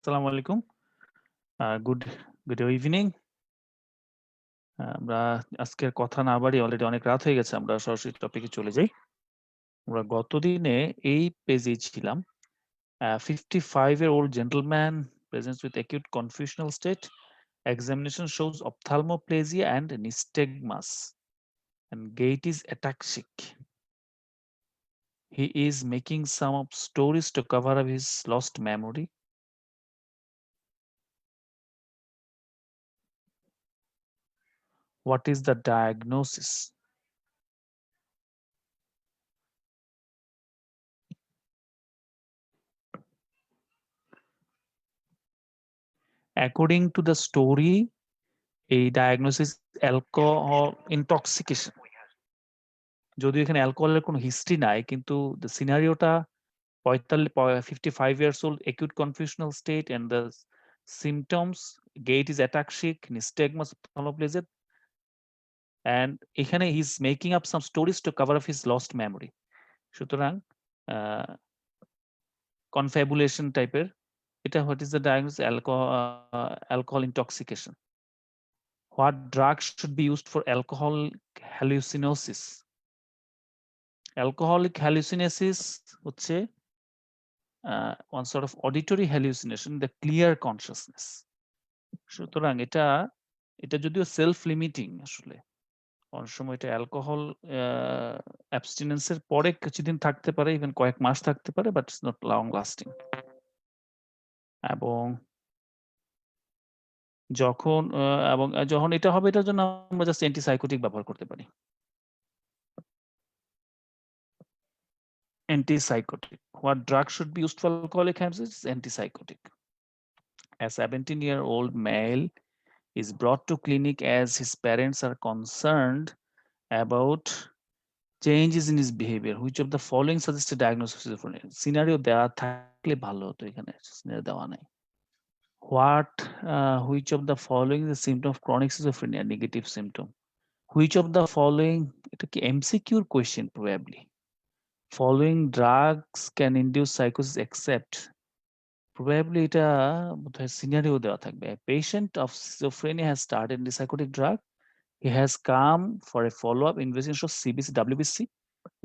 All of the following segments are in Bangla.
আসসালামু আলাইকুম। Good evening. আমরা আজকের কথা না বাড়িয়ে অলরেডি অনেক রাত হয়ে গেছে। আমরা সরাসরি টপিকে চলে যাই। আমরা গতদিনে এই পেজেই ছিলাম। 55-year-old gentleman presents with acute confusional state. Examination shows ophthalmoplegia and nystagmus. And gait is ataxic. He is making some up stories to cover up his lost memory. What is the diagnosis? According to the story, a diagnosis alcohol intoxication. যদিও এখানে অ্যালকোহলের কোনো হিস্ট্রি নাই, কিন্তু the সিনারিওটা 55 years old, acute confusional state, and the symptoms, gait is ataxic, nystagmus, ophthalmoplegia, and এখানে he is making up some stories to cover up his lost memory. সুতরাং কনফ্যাবুলেশন টাইপের এটা. What is the diagnosis? alcohol intoxication. What drugs should be used for alcoholic hallucinosis? Alcoholic hallucinosis হচ্ছে one sort of auditory hallucination, the clear consciousness. সুতরাং এটা যদিও সেলফ লিমিটিং, আসলে অনেক সময় এটা অ্যালকোহল অ্যাবস্টিনেন্সের পরে কিছুদিন থাকতে পারে, ইভেন কয়েক মাস থাকতে পারে, but it's not long lasting. এবং যখন এটা হবে, এটার জন্য আমরা জাস্ট অ্যান্টিসাইকোটিক ব্যবহার করতে পারি। Antipsychotic. What drug should be used for alcoholic hallucinations? Antipsychotic. A 17-year-old male is brought to clinic as his parents are concerned about changes in his behavior. Which of the following suggests a diagnosis of schizophrenia? Scenario দেওয়া থাকলে ভালো হতো, এখানে scenario দেওয়া নাই। Which of the following is a symptom of chronic schizophrenia? Negative symptom. Which of the following, এটা কি MCQ question probably. Following drugs can induce psychosis except, probably এটা বোধহয় সিনারিও দেওয়া থাকবে. A patient of schizophrenia has started antipsychotic drug. He has come for a follow-up investigation of CBC, WBC,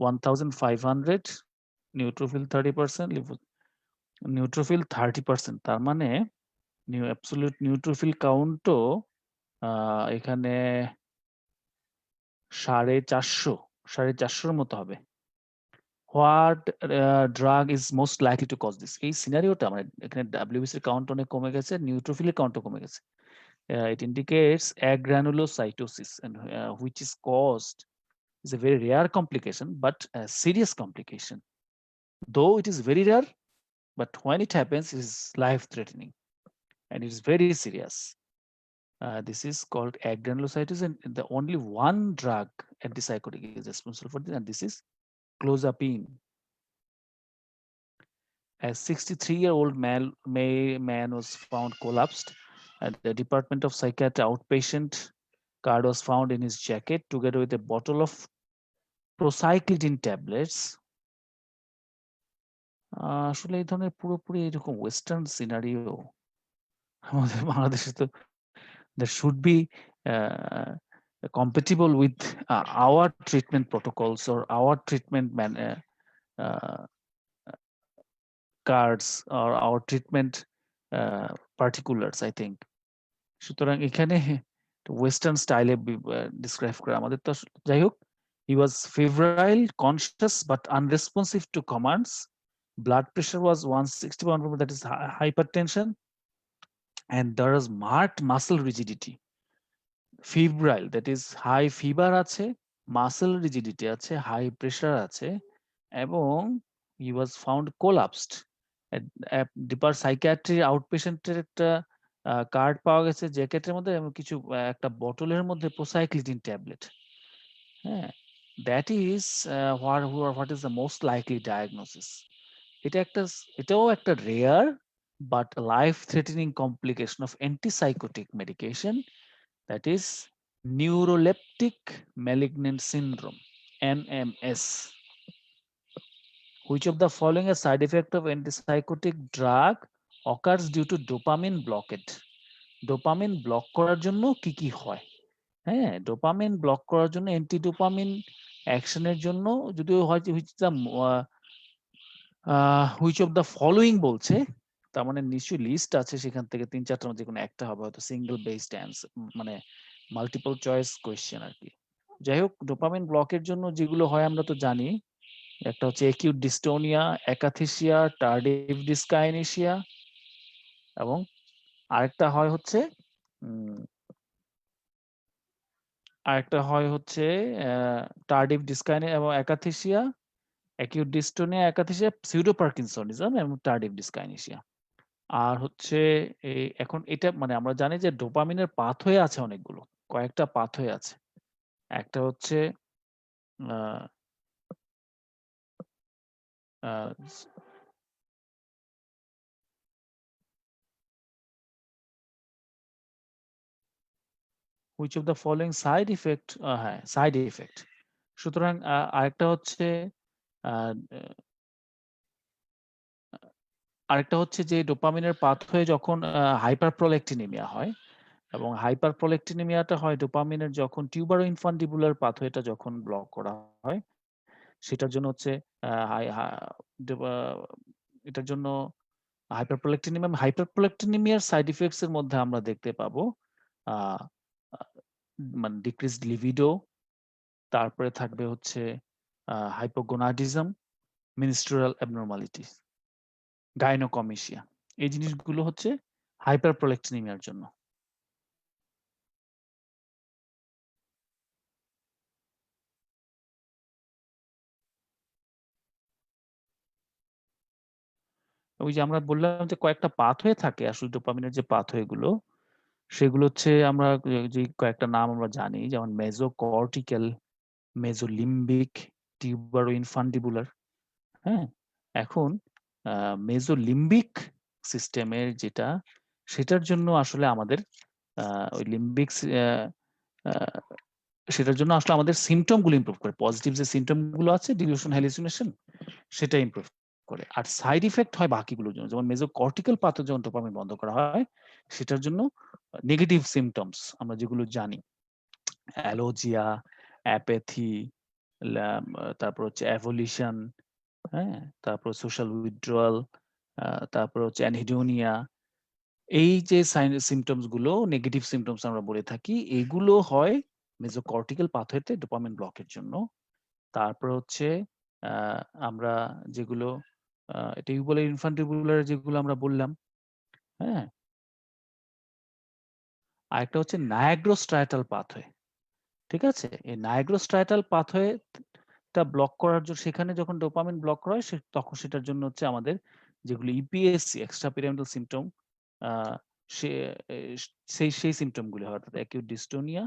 1500, neutrophil 30%, neutrophil 30%. তার মানে absolute neutrophil countও এখানে 450 মতো হবে। What drug is most likely to cause this? এই সিনারিওটা মানে এখানে WBC এর কাউন্ট অনেক কমে গেছে, নিউট্রোফিলের কাউন্টও কমে গেছে. It indicates agranulocytosis, and which is caused, is a very rare complication, but a serious complication. Though it is very rare, but when it happens, it is life-threatening, and it is very serious. This is called agranulocytosis, and the only one drug, antipsychotic, is responsible for this, and this is clozapine. A 63-year-old man was found collapsed at the Department of Psychiatry outpatient. Card was found in his jacket together with a bottle of procyclidine tablets. আসলে এই ধরনের পুরোপুরি এরকম ওয়েস্টার্ন সিনারিও আমাদের বাংলাদেশে তো there should be compatible with our treatment protocols or our treatment cards or our treatment particulars, I think. সুতরাং এখানে ওয়েস্টার্ন স্টাইলে ডিসক্রাইব করা আমাদের তো, যাই হোক, he was febrile, conscious but unresponsive to commands. Blood pressure was 160/100, that is hypertension, and there is marked muscle rigidity. Febrile, that is high fever আছে, muscle rigidity আছে, high pressure আছে, এবং he was found collapsed. ডিপার সাইকিয়াট্রি আউটপেশেন্টের একটা কার্ড পাওয়া গেছে জ্যাকেটের মধ্যে, এবং কিছু একটা বোতলের মধ্যে প্রোসাইক্লিডিন ট্যাবলেট। হ্যাঁ, that is what is the most likely diagnosis. এটাও একটা rare but life threatening complication of antipsychotic medication, that is neuroleptic malignant syndrome, NMS. Which of the following a side effect of antipsychotic drug occurs due to dopamine blockade. Dopamine block করার জন্য কি কি হয়? হ্যাঁ, ডোপামিন ব্লক করার জন্য অ্যান্টি ডোপামিন অ্যাকশনের জন্য যদিও হয় হুইচ অফ দ্য ফলোইং বলছে, তার মানে নিশ্চয়ই লিস্ট আছে, সেখান থেকে ৩-৪টার মধ্যে কোনো একটা হবে, হয়তো সিঙ্গেল বেসড অ্যান্সার, মানে মাল্টিপল চয়েস কোয়েশ্চেন আর কি। যাই হোক, ডোপামিন ব্লকের জন্য যেগুলো হয় আমরা তো জানি, একটা হচ্ছে অ্যাকিউট ডিস্টোনিয়া, অ্যাকাথেসিয়া, টার্ডিভ ডিসকাইনেসিয়া, এবং আরেকটা হয় হচ্ছে টার্ডিভ ডিসকাইনে এবং অ্যাকাথেসিয়া, acute dystonia, akathisia, pseudo parkinsonism এবং টার্ডিভ ডিসকাইনেসিয়া। আর হচ্ছে এখন এটা মানে আমরা জানি যে ডোপামিনের পাথওয়ে আছে অনেকগুলো, কয়েকটা পাথওয়ে আছে। একটা হচ্ছে which of the following side effect, হ্যাঁ সাইড ইফেক্ট। সুতরাং আরেকটা হচ্ছে যে ডোপামিনের পাথওয়ে যখন হাইপারপ্রোলেক্টিনিমিয়া হয়, এবং হাইপারপ্রোলেক্টিনিমিয়াটা হয় ডোপামিনের যখন টিউবারো ইনফান্ডিবুলার পাথওয়েটা যখন ব্লক করা হয়, সেটার জন্য হচ্ছে এটার জন্য হাইপারপ্রোলেক্টিনিমিয়ার সাইড ইফেক্টস এর মধ্যে আমরা দেখতে পাবো মানে ডিক্রিজড লিভিডো, তারপরে থাকবে হচ্ছে হাইপোগোনাডিজম, মিনিস্ট্রুরাল অ্যাবনরমালিটিস, গাইনোকমিশিয়া। এই জিনিসগুলো হচ্ছে হাইপারপ্রোলেক্টিনিমিয়ার জন্য। ওই যে আমরা বললাম যে কয়েকটা পাথওয়ে থাকে আসলে ডোপামিনের, যে পাথওয়ে গুলো সেগুলো হচ্ছে আমরা যে কয়েকটা নাম আমরা জানি, যেমন মেজোকর্টিক্যাল, মেজোলিম্বিক, টিউবারো ইনফান্ডিবুলার। হ্যাঁ, এখন মেজোলিম্বিক সিস্টেমের যেটা, সেটার জন্য আসলে আমাদের ওই লিম্বিক সেটার জন্য আসলে আমাদের সিমটম গুলো ইমপ্রুভ করে, পজিটিভ যে সিমটম গুলো আছে, ডিলিউশন, হ্যালুসিনেশন, সেটা ইমপ্রুভ করে। আর সাইড ইফেক্ট হয় বাকিগুলোর জন্য, যেমন মেজোকর্টিক্যাল পাথর যখন ডোপামিন বন্ধ করা হয়, সেটার জন্য নেগেটিভ সিমটমস আমরা যেগুলো জানি, অ্যালোজিয়া, অ্যাপ্যাথি, তারপর হচ্ছে অ্যাভলিউশন, হ্যাঁ, তারপর সোশ্যাল উইথড্রয়াল, তারপর হচ্ছে অ্যানহেডোনিয়া, এই যে সিমটমস গুলো নেগেটিভ সিমটমস আমরা বলে থাকি, এগুলো হয় মেজোকর্টিক্যাল পাথওয়েতে ডোপামিন ব্লকের জন্য। তারপর হচ্ছে আমরা যেগুলো টিউবুলার ইনফান্টিবুলার যেগুলো আমরা বললাম, হ্যাঁ, আরেকটা হচ্ছে নায়াগ্রোস্ট্রাটাল পাথওয়ে। ঠিক আছে, এই নায়াগ্রোস্ট্রাটাল পাথওয়েটা ব্লক করার জন্য, সেখানে যখন ডোপামিন ব্লক করা হয় তখন সেটার জন্য হচ্ছে আমাদের যেগুলো ইপিএসসি, এক্সট্রা পিরামিডাল সিমটম, সে সেই সিমটম গুলি হয়, অর্থাৎ acute dystonia,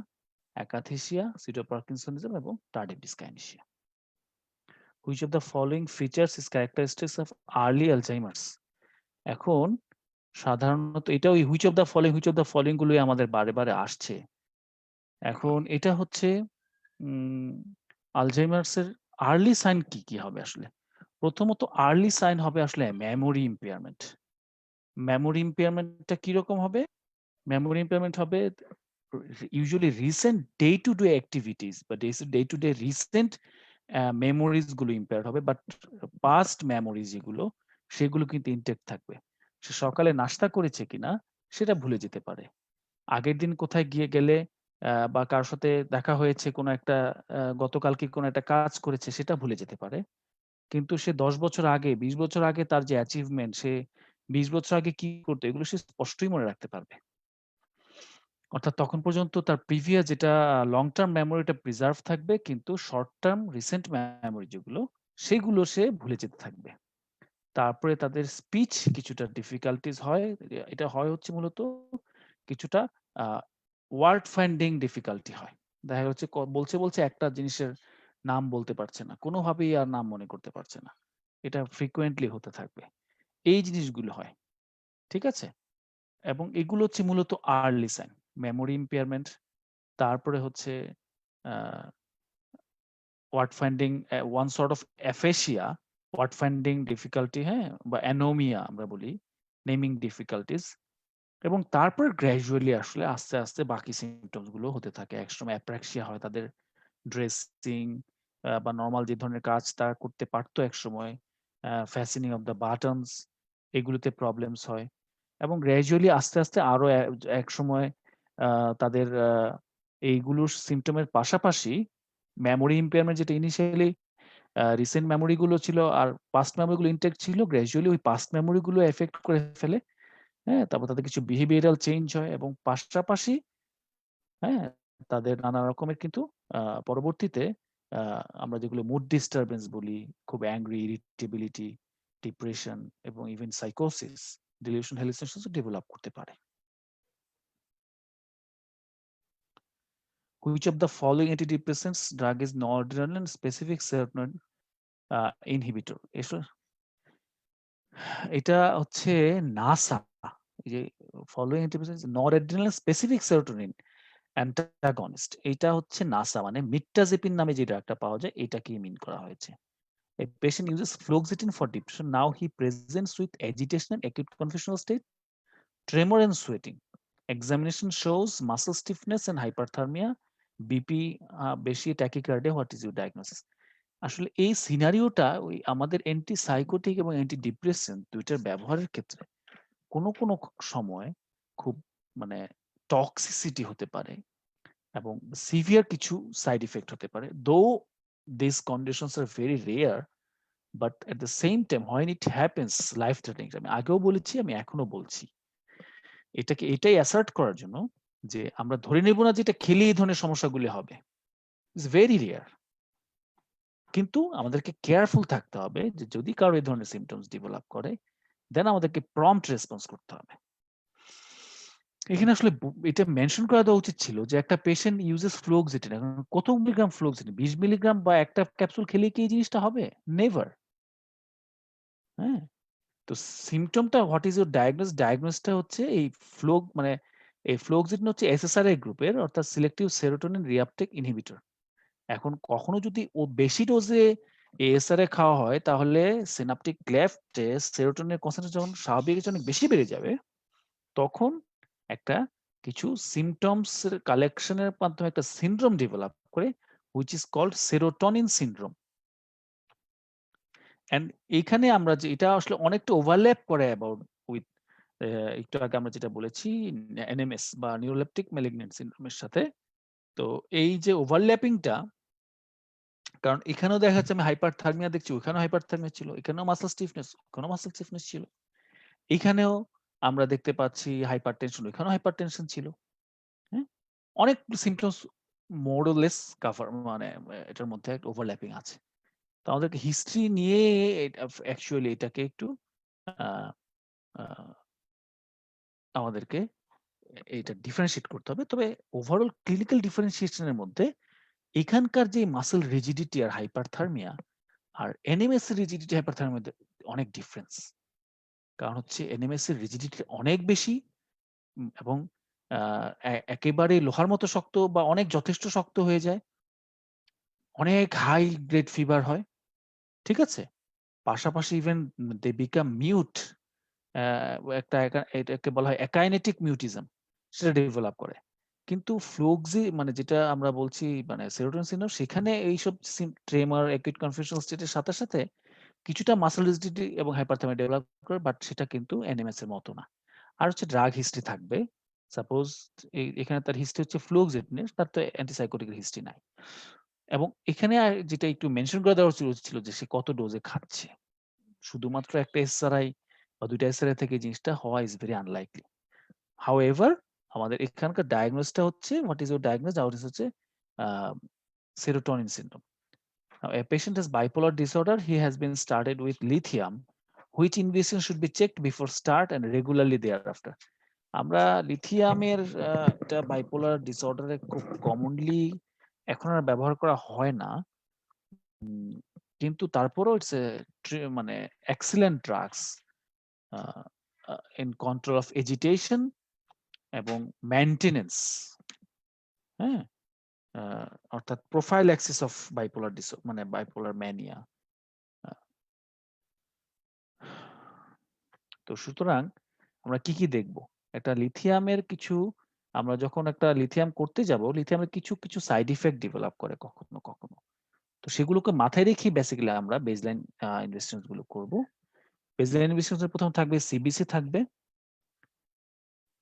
akathisia, pseudo parkinsonism এবং tardive dyskinesia. Which of the following features is characteristics of early Alzheimer's? এখন সাধারণত এটা ওই হুইচ অফ দ্য ফলোইং গুলোই আমাদের বারে বারে আসছে। এখন এটা হচ্ছে আলঝেইমার্স এর আর্লি সাইন কি কি হবে আসলে? প্রথমত আর্লি সাইন হবে আসলে মেমোরি ইম্পেয়ারমেন্ট। মেমোরি ইম্পেয়ারমেন্টটা কিরকম হবে? মেমোরি ইম্পেয়ারমেন্ট হবে usually recent day to day activities বা day to day recent memories গুলো ইম্পেয়ার হবে, বাট পাস্ট মেমোরিজ যেগুলো, সেগুলো কিন্তু ইনটেক্ট থাকবে। সে সকালে নাস্তা করেছে কিনা সেটা ভুলে যেতে পারে। আগের দিন কোথায় গিয়ে গেলে বা কারোর সাথে দেখা হয়েছে, কোনো একটা গতকালকে কোনো একটা কাজ করেছে, সেটা ভুলে যেতে পারে। কিন্তু সে ১০ বছর আগে, ২০ বছর আগে তার যে অ্যাচিভমেন্ট, সে ২০ বছর আগে কি করতো, এগুলো সে স্পষ্টই মনে রাখতে পারবে। অর্থাৎ তখন পর্যন্ত তার প্রিভিয়াস যেটা লং টার্ম মেমোরিটা প্রিজার্ভ থাকবে, কিন্তু শর্ট টার্ম রিসেন্ট মেমোরি যেগুলো, সেগুলো সে ভুলে যেতে থাকবে। তারপরে তাদের স্পিচ কিছুটা ডিফিকাল্টিজ হয়। এটা হয় হচ্ছে মূলত কিছুটা ওয়ার্ড ফাইন্ডিং ডিফিকাল্টি হয়। দেখা যাচ্ছে বলছে একটা জিনিসের নাম বলতে পারছে না, কোনোভাবেই আর নাম মনে করতে পারছে না। এটা ফ্রিকোয়েন্টলি হতে থাকবে। এই জিনিসগুলো হয়। ঠিক আছে, এবং এগুলো হচ্ছে মূলত আর্লি সাইন, মেমোরি ইম্পেয়ারমেন্ট। তারপরে হচ্ছে word finding, one sort of aphasia, word finding difficulty, হ্যাঁ, বা অ্যানোমিয়া আমরা বলি। নেমিং ডিফিকাল্টিজ এবং তারপর গ্র্যাজুয়ালি আসলে আস্তে, আস্তে বাকি সিম্পটমস গুলো হতে থাকে। একসময় অ্যাপ্রাক্সিয়া হয় তাদের ড্রেসিং বা নরমাল যে ধরনের কাজ তারা করতে পারতো একসময়, ফ্যাস্টেনিং অফ দ্য বাটনস এগুলোতে প্রবলেমস হয় এবং গ্র্যাজুয়ালি আস্তে, আস্তে আরো একসময় তাদের এইগুলোর সিম্পটমের পাশাপাশি মেমোরি ইম্পেয়ারমেন্ট যেটা ইনিশিয়ালি রিসেন্ট মেমোরি গুলো ছিল আর পাস্ট মেমোরি গুলো ইনটেক্ট ছিল, গ্র্যাজুয়ালি ওই পাস্ট মেমোরি গুলো এফেক্ট করে ফেলে। হ্যাঁ? তারপর তাদের কিছু বিহেভিয়ারাল চেঞ্জ হয় এবং পাশাপাশি হ্যাঁ? তাদের নানা রকমের কিন্তু পরবর্তীতে আ আমরা যেগুলো মুড ডিস্টার্বেন্স বলি, খুব অ্যাংরি, ইরিটেবিলিটি, ডিপ্রেশন এবং ইভেন সাইকোসিস, ডিলিউশন হ্যালুসিনেশনস ও ডেভেলপ করতে পারে। Which of the following antidepressants drug is noradrenaline specific serotonin inhibitor? এটা হচ্ছে নাসা। এই যে following antidepressants noradrenaline specific serotonin antagonist. এইটা হচ্ছে নাসা মানে মিট্টাজেপিন নামে যে ড্রাগটা পাওয়া যায় এটাকেই মিন করা হয়েছে। A patient uses fluoxetine for depression. Now he presents with agitation and acute confusional state, tremor and sweating. Examination shows muscle stiffness and hyperthermia, BP বেশি, tachycardia. What is your diagnosis? আসলে এই সিনারিওটা ওই আমাদের অ্যান্টিসাইকোটিক এবং অ্যান্টিডিপ্রেসেন্ট ২ টার ব্যবহারের ক্ষেত্রে কোনো সময় খুব মানে টক্সিসিটি হতে পারে এবং সিভিয়ার কিছু সাইড ইফেক্ট হতে পারে। Though these conditions are very rare, but at the same time when it happens life threatening, আমি আগেও বলেছি, আমি এখনো বলছি। এটাই অ্যাসার্ট করার জন্য যে আমরা ধরে নেব না যে এটা খেলে এই ধরনের সমস্যাগুলি হবে। It's very rare. কিন্তু আমাদেরকে কেয়ারফুল থাকতে হবে যে যদি কারো এই ধরনের সিম্পটমস ডেভেলপ করে দেন আমাদেরকে প্রম্পট রেসপন্স করতে হবে। এখানে আসলে এটা মেনশন করা দেওয়া উচিত ছিল যে একটা পেশেন্ট ইউজেস ফ্লুওক্সেটিন। এখন কত মিলিগ্রাম ফ্লুওক্সেটিন? ২০ মিলিগ্রাম বা একটা ক্যাপসুল খেলে কি এই জিনিসটা হবে? নেভার। হ্যাঁ? তো সিম্পটমটা হোয়াট ইস ইউর ডায়াগনোস? ডায়াগনোসটা হচ্ছে এই মানে এই ফ্লুওক্সেটিন হচ্ছে এসএসআরআই গ্রুপের অর্থাৎ সিলেক্টিভ সেরোটোনিন রিআপটেক ইনহিবিটর। এখন কখনো যদি ও বেশি ডোজে এএসআরআই খাওয়া হয় তাহলে সিনাপটিক ক্লেফটে সেরোটোনিনের কনসেন্ট্রেশন যখন স্বাভাবিকের চেয়ে অনেক বেশি বেড়ে যাবে তখন একটা কিছু সিম্পটমস এর কালেকশনের মাধ্যমে একটা সিনড্রোম ডেভেলপ করে which is called serotonin syndrome. And এখানে আমরা যে এটা আসলে অনেকটা ওভারল্যাপ করে অ্যাবাউট উইথ একটু আগে আমরা যেটা বলেছি এনএমএস বা নিউরোলেপটিক ম্যালিগন্যান্ট সিনড্রোমের সাথে। তো এই যে ওভারল্যাপিংটা কারণ এখানেও দেখা যাচ্ছে আমি হাইপারথার্মিয়া দেখছি, ওখানেও হাইপারথার্মিয়া ছিল, এখানেও মাসল স্টিফনেস, ওখানেও মাসল স্টিফনেস ছিল। এখানেও আমরা দেখতে পাচ্ছি হাইপারটেনশন, ওখানেও হাইপারটেনশন ছিল। হ্যাঁ? অনেক symptoms more or less cover মানে এটার মধ্যে একটা ওভারল্যাপিং আছে। তো আমাদেরকে হিস্ট্রি নিয়ে অ্যাকচুয়ালি এটাকে একটু আ আ আমাদেরকে এটা ডিফারেনশিয়েট করতে হবে। তবে ওভারঅল ক্লিনিক্যাল ডিফারেনশিয়েশন এর মধ্যে এখানকার যে মাসল রিজিডিটি আর হাইপারথার্মিয়া আর এনএমএস এর রিজিডিটি হাইপারথার্মিয়ার মধ্যে অনেক ডিফারেন্স। কারণ হচ্ছে এনএমএস এর রিজিডিটি অনেক বেশি এবং আ একেবারে লোহার মতো শক্ত বা অনেক যথেষ্ট শক্ত হয়ে যায়। অনেক হাই গ্রেড ফিভার হয়। ঠিক আছে? পাশাপাশি ইভেন দে বিকাম মিউট এটাকে বলা হয় একাইনেটিক মিউটিজম সেটা ডেভেলপ করে। কিন্তু মানে যেটা আমরা বলছি মানে সেরোটোনিন সিনড্রোম সেখানে এইসব ট্রেমর, অ্যাকুইট কনফিউশনাল স্টেট এর সাথে কিছুটা মাসল রিজিডিটি এবং হাইপারথার্মিয়া ডেভেলপ করে বাট সেটা কিন্তু এনএমএস এর মতো না। আর হচ্ছে ড্রাগ হিস্ট্রি থাকবে। সাপোজ এখানে তার হিস্ট্রি হচ্ছে ফ্লুওক্সেটিনের, তার তো অ্যান্টিসাইকোটিক এর হিস্ট্রি নাই। এবং এখানে যেটা একটু মেনশন করে দেওয়া উচিত ছিল যে সে কত ডোজে খাচ্ছে। শুধুমাত্র একটা এসআরআই বা ২ টা এসআরআই থেকে জিনিসটা হওয়া ইস ভেরি আনলাইকলি। হাউএভার আমাদের এখানকার ডায়াগনোসটা হচ্ছে what is your diagnose? Diagnose হচ্ছে আ serotonin syndrome. Now, a patient has bipolar disorder. He has been started with lithium. Which investigation should be checked before start and regularly thereafter? আমরা লিথিয়ামের এটা বাইপোলার ডিসঅর্ডারে খুব কমনলি এখন আর ব্যবহার করা হয় না। কিন্তু তারপরেও ইটস মানে excellent drugs a a in control of agitation এবং মেইনটেন্যান্স। হ্যাঁ? আ অর্থাৎ প্রোফাইল্যাক্সিস অফ বাইপোলার মানে বাইপোলার ম্যানিয়া। আ তো সুতরাং আমরা কি দেখব? একটা লিথিয়ামের কিছু আমরা যখন একটা লিথিয়াম করতে যাব, লিথিয়ামের কিছু সাইড ইফেক্ট ডেভেলপ করে কখনো। তো সেগুলোকে মাথায় রেখেই বেসিক্যালি আমরা বেসলাইন ইনভেস্টমেন্টস গুলো করব। বেসলাইন ইনভেস্টমেন্টস এর প্রথম থাকবে সিবিসি থাকবে,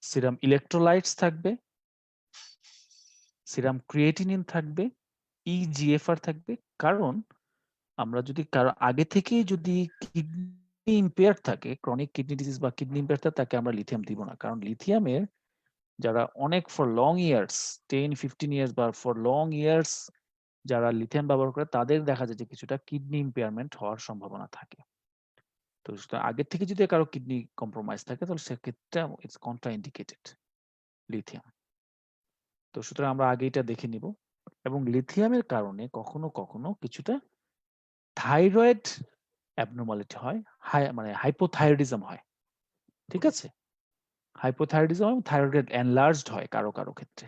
সিরাম ইলেক্ট্রোলাইটস থাকবে, সিরাম ক্রিয়েটিনিন থাকবে, ইজিএফআর থাকবে। কারণ আমরা যদি কারো আগে থেকেই যদি কিডনি ইম্পেয়ার থাকে, ক্রনিক কিডনি ডিজিজ বা কিডনি ইম্পেয়ার থাকে, তাকে আমরা লিথিয়াম দিব না। কারণ লিথিয়ামের যারা অনেক ফর লং ইয়ার্স 10-15 ইয়ার্স বা ফর লং ইয়ার্স যারা লিথিয়াম ব্যবহার করে তাদের দেখা যায় যে কিছুটা কিডনি ইম্পেয়ারমেন্ট হওয়ার সম্ভাবনা থাকে। তো আগের থেকে যদি কারো কিডনি কম্প্রোমাইজ থাকে তাহলে সেক্ষেত্রে ইটস কন্ট্রা ইন্ডিকেটেড লিথিয়াম। তো সুতরাং আমরা আগে এটা দেখে নিব। এবং লিথিয়ামের কারণে কখনো কিছুটা থাইরয়েড অ্যাবনর্মালিটি হয়, মানে হাইপোথাইরয়েডিজম হয়। ঠিক আছে? হাইপোথাইরয়েডিজম এবং থাইরয়েড এনলার্জড হয় কারো ক্ষেত্রে।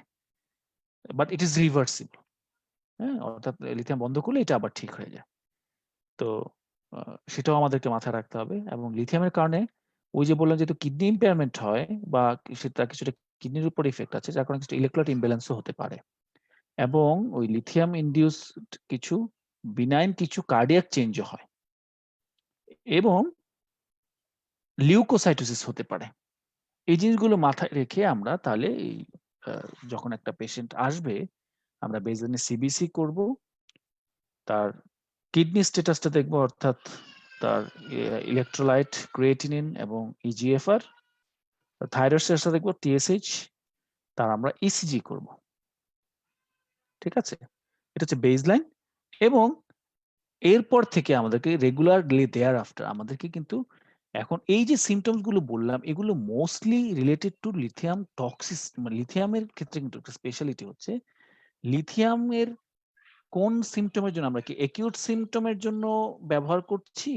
But it is reversible. হ্যাঁ? অর্থাৎ লিথিয়াম বন্ধ করলে এটা আবার ঠিক হয়ে যায়। তো সেটাও আমাদেরকে মাথায় রাখতে হবে। এবং লিথিয়ামের কারণে ওই যে বললাম যেহেতু কিডনি ইম্পেয়ারমেন্ট হয় বা সেটা কিছুটা কিডনির উপর ইফেক্ট আছে, যার কারণে কিছুটা ইলেকট্রোলাইট ইমব্যালেন্সও হতে পারে। এবং ওই লিথিয়াম ইনডিউসড কিছু বিনাইন কিছু কার্ডিয়াক চেঞ্জও হয় এবং লিউকোসাইটোসিস হতে পারে। এই জিনিসগুলো মাথায় রেখে আমরা তাহলে এই যখন একটা পেশেন্ট আসবে আমরা বেসলাইনে সিবিসি করব, তার কিডনি স্ট্যাটাসটা দেখব, অর্থাৎ তার ইলেকট্রোলাইট, ক্রিয়েটিনিন এবং ইজিএফআর, থাইরয়েড স্ট্যাটাসটা দেখব, টিএসএইচ, তার আমরা ইসিজি করব। ঠিক আছে? এটা হচ্ছে বেসলাইন। এবং এরপর থেকে আমাদেরকে রেগুলারলি দেয়ার আফটার আমাদেরকে কিন্তু এখন এই যে সিমটমস গুলো বললাম এগুলো mostly related to lithium toxic, মানে লিথিয়ামের ক্ষেত্রে কিন্তু একটা স্পেশালিটি হচ্ছে লিথিয়ামের কোন সিমটমের জন্য আমরা কি একিউট সিমটমের জন্য ব্যবহার করছি,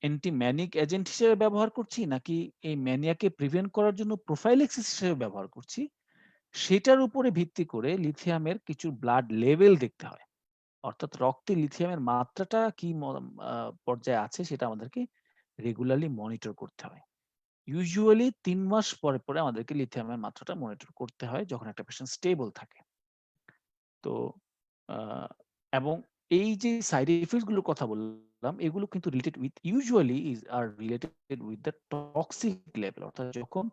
অ্যান্টি ম্যানিক এজেন্ট হিসেবে ব্যবহার করছি, নাকি এই ম্যানিয়াকে প্রিভেন্ট করার জন্য প্রোফাইলেক্সিস হিসেবে ব্যবহার করছি, সেটার উপরে ভিত্তি করে লিথিয়ামের কিছু ব্লাড লেভেল দেখতে হয়। অর্থাৎ রক্তে লিথিয়ামের মাত্রাটা কি পর্যায়ে আছে সেটা আমাদেরকে রেগুলারলি মনিটর করতে হয়। ইউজুয়ালি ৩ মাস পরে আমাদেরকে লিথিয়ামের মাত্রাটা মনিটর করতে হয় যখন একটা পেশেন্ট স্টেবল থাকে। তো এবং এই যে সাইড ইফেক্টস গুলোর কথা বললাম এগুলো কিন্তু related with the toxic level, অর্থাৎ যখন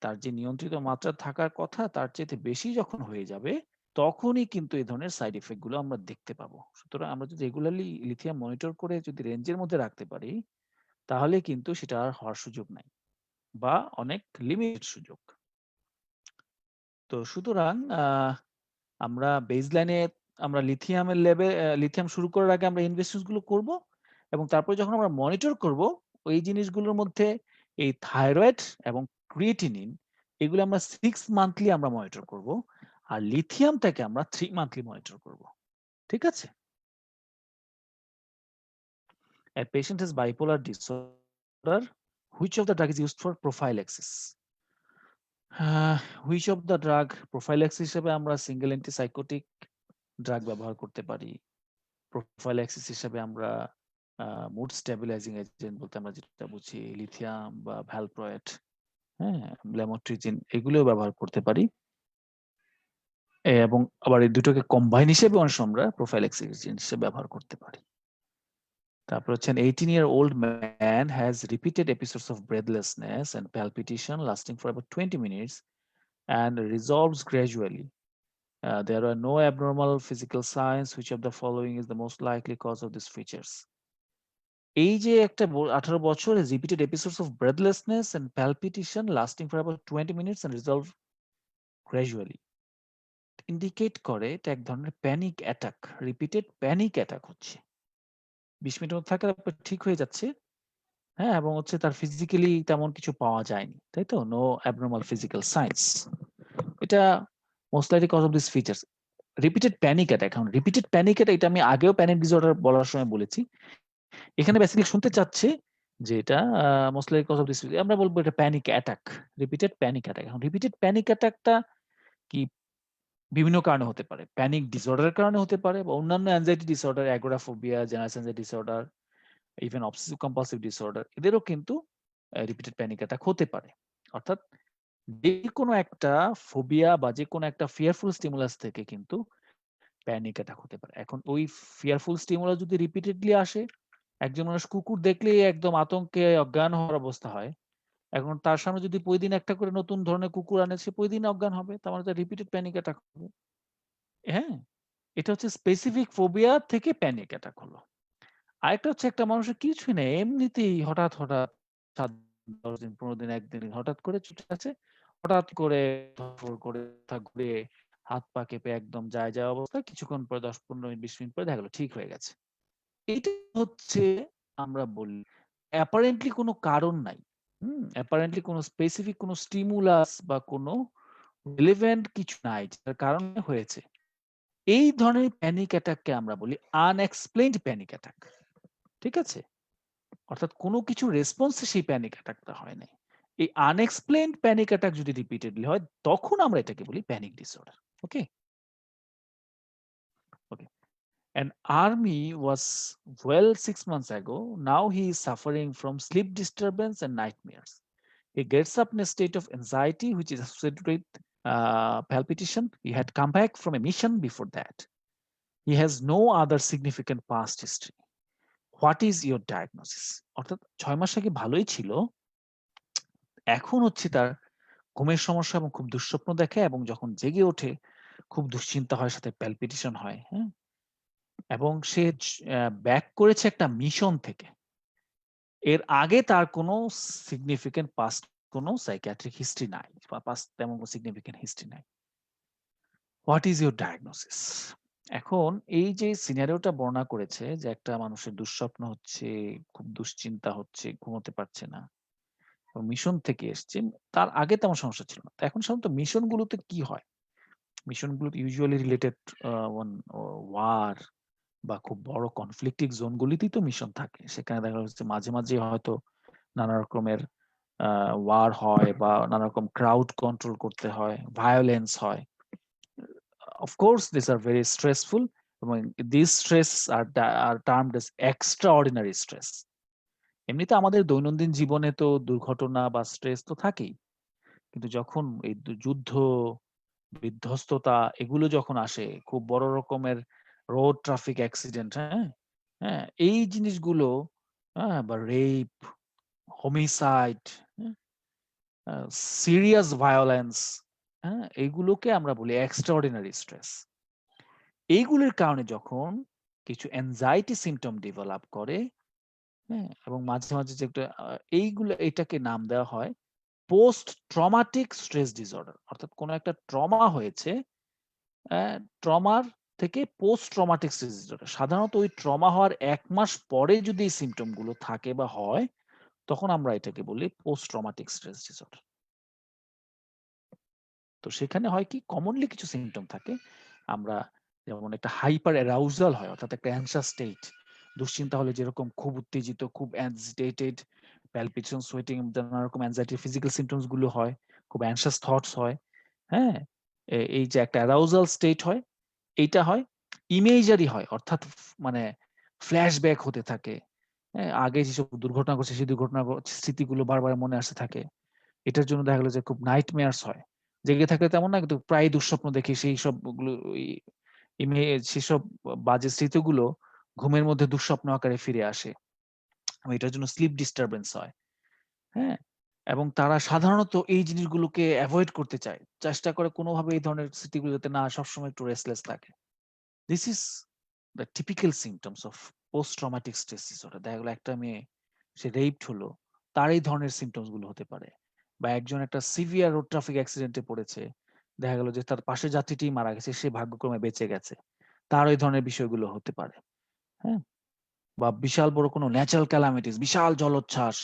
তার যে নিয়ন্ত্রিত মাত্রা থাকার কথা তার চাইতে বেশি যখন হয়ে যাবে তখনই কিন্তু এই ধরনের সাইড ইফেক্ট গুলো আমরা দেখতে পাবো। সুতরাং আমরা যদি রেগুলারলি লিথিয়াম মনিটর করে যদি রেঞ্জের মধ্যে রাখতে পারি তাহলে কিন্তু সেটা আর হওয়ার সুযোগ নাই বা অনেক লিমিটেড সুযোগ। তো সুতরাং আমরা বেসলাইনে আমরা লিথিয়ামের লিথিয়াম শুরু করার আগে আমরা ইনভেস্টমেন্টস গুলো করব এবং তারপরে যখন আমরা মনিটর করব ওই জিনিসগুলোর মধ্যে এই থাইরয়েড এবং ক্রিয়েটিনিন এগুলো আমরা 6 মান্থলি আমরা মনিটর করব আর লিথিয়ামটাকে আমরা 3 মান্থলি মনিটর করব। ঠিক আছে? A patient has bipolar disorder. Which of the drug is used for prophylaxis? Which of the drug prophylaxis হিসেবে আমরা সিঙ্গেল অ্যান্টিসাইকোটিক ড্রাগ ব্যবহার করতে পারি। প্রোফাইল্যাক্সিস হিসেবে আমরা মুড স্টেবিলাইজিং এজেন্ট বলতে আমরা যেটা বুঝি লিথিয়াম বা ভ্যালপ্রয়েট, হ্যাঁ, ল্যামোট্রিজিন এগুলোও ব্যবহার করতে পারি। এবং আবার এই দুটোকে কম্বাইন হিসেবে অনেক সময় আমরা প্রোফাইল্যাক্সিস এজেন্ট হিসেবে ব্যবহার করতে পারি। তারপর হচ্ছে 18-year-old man has repeated episodes of breathlessness and palpitation lasting for about 20 minutes and resolves gradually. There are no abnormal physical signs. Which of the following is the most likely cause of these features? এই যে একটা 18 বছর has repeated episodes of breathlessness and palpitation lasting for about 20 minutes and resolve gradually indicate করে এটা এক ধরনের panic attack, repeated panic attack হচ্ছে। 20 মিনিটের মধ্যে থাকার পর ঠিক হয়ে যাচ্ছে, হ্যাঁ, এবং হচ্ছে তার ফিজিক্যালি তেমন কিছু পাওয়া যায়নি, তাই তো? No abnormal physical signs. এটা most likely cause of this features. Repeated panic attack, এখন রিপিটেড প্যানিক অ্যাটাক এটা আমি আগেও প্যানিক ডিসঅর্ডার বলার সময় বলেছি। এখানে বেসিক্যালি শুনতে চাচ্ছে যে এটা most likely cause of this, আমরা বলবো এটা panic attack, repeated panic attack. এখন রিপিটেড প্যানিক অ্যাটাকটা কি বিভিন্ন কারণে হতে পারে, প্যানিক ডিসঅর্ডারের কারণে হতে পারে বা অন্যান্য anxiety disorder, agoraphobia, general anxiety disorder, even obsessive compulsive disorder, এদেরও কিন্তু রিপিটেড প্যানিক অ্যাটাক হতে পারে। অর্থাৎ যে কোনো একটা ফোবিয়া বা যে কোনো একটা ফিয়ারফুল স্টিমুলাস থেকে কিন্তু প্যানিক অ্যাটাক হতে পারে। এখন ওই ফিয়ারফুল স্টিমুলাস যদি রিপিটেডলি আসে, একজন মানুষ কুকুর দেখলেই একদম আতঙ্কে অজ্ঞান হওয়ার অবস্থা হয়। এখন তার সামনে যদি প্রতিদিন একটা করে নতুন ধরনের কুকুর আনে, সে প্রতিদিন অজ্ঞান হবে। তার মানে তার রিপিটেড প্যানিক অ্যাটাক হবে। হ্যাঁ? এটা হচ্ছে স্পেসিফিক ফোবিয়া থেকে প্যানিক অ্যাটাক হলো। আরেকটা হচ্ছে একটা মানুষের কিছুই নেই। এমনিতেই হঠাৎ ৭, ১০ দিন, ১৫ দিন, ১ দিন হঠাৎ করে ছুটে আছে। হঠাৎ করে ধরফর করে ঘুরে হাত পা কেঁপে একদম যায় অবস্থা। কিছুক্ষণ পরে ১০, ১৫ মিনিট, ২০ মিনিট পরে দেখা গেল ঠিক হয়ে গেছে। এইটা হচ্ছে আমরা বলি অ্যাপারেন্টলি কোনো কারণ নাই। অ্যাপারেন্টলি কোনো স্পেসিফিক কোনো স্টিমুলাস বা কোনো রিলেভেন্ট কিছু নাই যার কারণে হয়েছে। এই ধরনের প্যানিক অ্যাটাককে আমরা বলি আনএক্সপ্লেইনড প্যানিক অ্যাটাক। ঠিক আছে? অর্থাৎ কোনো কিছু রেসপন্সে সেই প্যানিক অ্যাটাকটা হয় নাই। এই আনএক্সপ্লেইনড প্যানিক অ্যাটাক যদি রিপিটেডলি হয়, তখন আমরা এটাকে বলি panic disorder. Okay? Okay. An army was well 6 months ago. Now he is suffering from sleep disturbance and nightmares. He gets up in a state of anxiety, which is associated with palpitation. He had come back from a mission before that. He has no other significant past history. What is your diagnosis? অর্থাৎ ৬ মাস আগে ভালোই ছিল। এখন হচ্ছে তার ঘুমের সমস্যা এবং খুব দুঃস্বপ্ন দেখে এবং যখন জেগে ওঠে খুব দুশ্চিন্তা হয়, সাথে প্যালপিটেশন হয়। হ্যাঁ? এবং সে ব্যাক করেছে একটা মিশন থেকে। এর আগে তার কোনো সিগনিফিক্যান্ট পাস্ট কোনো সাইকিয়াট্রিক হিস্ট্রি নাই বা পাস্ট তেমন কোনো সিগনিফিক্যান্ট হিস্ট্রি নাই। What is your diagnosis? এখন এই যে সিনারিওটা বর্ণনা করেছে যে একটা মানুষের দুঃস্বপ্ন হচ্ছে, খুব দুশ্চিন্তা হচ্ছে, ঘুমোতে পারছে না। মিশন থেকে এসছে। তার আগে তেমন সমস্যা ছিল না। তো এখন সাধারণত মিশন গুলোতে কি হয়? মিশন গুলো ইউজুয়ালি রিলেটেড ওয়ান ওয়ার বা খুব বড় কনফ্লিক্টিং জোন গুলিতেই তো মিশন থাকে। সেখানে দেখা যাচ্ছে মাঝে হয়তো নানা রকমের ওয়ার হয় বা নানা রকম ক্রাউড কন্ট্রোল করতে হয়, ভায়োলেন্স হয়। Of course this are very stressful এবং this stress are termed as extraordinary stress. এমনিতে আমাদের দৈনন্দিন জীবনে তো দুর্ঘটনা বা স্ট্রেস তো থাকেই। কিন্তু যখন এই যুদ্ধ, বিধ্বস্ততা এগুলো যখন আসে, খুব বড় রকমের রোড ট্রাফিক অ্যাক্সিডেন্ট, হ্যাঁ? হ্যাঁ? এই জিনিসগুলো, হ্যাঁ? বা রেপ, হোমিসাইড, হ্যাঁ? সিরিয়াস ভায়োলেন্স, হ্যাঁ? এইগুলোকে আমরা বলি এক্সট্রাঅর্ডিনারি স্ট্রেস। এইগুলির কারণে যখন কিছু অ্যাংজাইটি সিম্পটম ডেভেলপ করে, হ্যাঁ? এবং মাঝে যে একটা এইগুলো এটাকে নাম দেওয়া হয় পোস্ট ট্রমাটিক স্ট্রেস ডিসঅর্ডার। অর্থাৎ কোনো একটা ট্রমা হয়েছে, ট্রমার থেকে পোস্ট ট্রমাটিক স্ট্রেস ডিসঅর্ডার। সাধারণত ওই ট্রমা হওয়ার ১ মাস পরে যদি এই সিম্পটম গুলো থাকে বা হয়, তখন আমরা এটাকে বলি পোস্ট ট্রমাটিক স্ট্রেস ডিসঅর্ডার। তো সেখানে হয় কি কমনলি কিছু সিম্পটম থাকে। আমরা যেমন একটা হাইপার অ্যারাউজাল হয়, অর্থাৎ একটা অ্যানশাস স্টেট। দুশ্চিন্তা হলে যেরকম খুব উত্তেজিত, খুব অ্যাজিটেটেড, প্যালপিটেশন, সোয়েটিং, নানা রকম অ্যাংজাইটি ফিজিক্যাল সিম্পটমস গুলো হয়, খুব অ্যানশাস থটস হয়। হ্যাঁ? এই যে একটা অ্যারাউজাল স্টেট হয়, এইটা হয়। ইমেজারি হয়, অর্থাৎ মানে ফ্ল্যাশব্যাক হতে থাকে। হ্যাঁ? আগে যেসব দুর্ঘটনা ঘটছে সেই দুর্ঘটনার স্মৃতিগুলো বারবার মনে আসতে থাকে। এটার জন্য দেখা গেল যে খুব নাইটমেয়ারস হয়। জেগে থাকলে তেমন না, কিন্তু প্রায় দুঃস্বপ্ন দেখি সেই সবগুলো সেসব বাজে স্মৃতিগুলো ঘুমের মধ্যে দুঃস্বপ্ন আকারে ফিরে আসে। এটার জন্য স্লিপ ডিস্টারবেন্স হয়। হ্যাঁ? এবং তারা সাধারণত এই জিনিসগুলোকে এভয়েড করতে চায়। চেষ্টা করে কোনোভাবে এই ধরনের স্মৃতিগুলো যাতে না সবসময় একটু রেস্টলেস থাকে। This is the typical symptoms of post traumatic stress disorder. দেখা গেল একটা মেয়ে, সে রেপড হলো, তার এই ধরনের সিম্পটমস গুলো হতে পারে। বা একজন একটা সিভিয়ার রোড ট্রাফিক অ্যাক্সিডেন্টে পড়েছে। দেখা গেল যে তার পাশের যাত্রীটিই মারা গেছে, সে ভাগ্যক্রমে বেঁচে গেছে। তার ওই ধরনের বিষয়গুলো হতে পারে। হ্যাঁ? বা বিশাল বড় কোনো ন্যাচারাল ক্যালামিটিস, বিশাল জলোচ্ছ্বাস,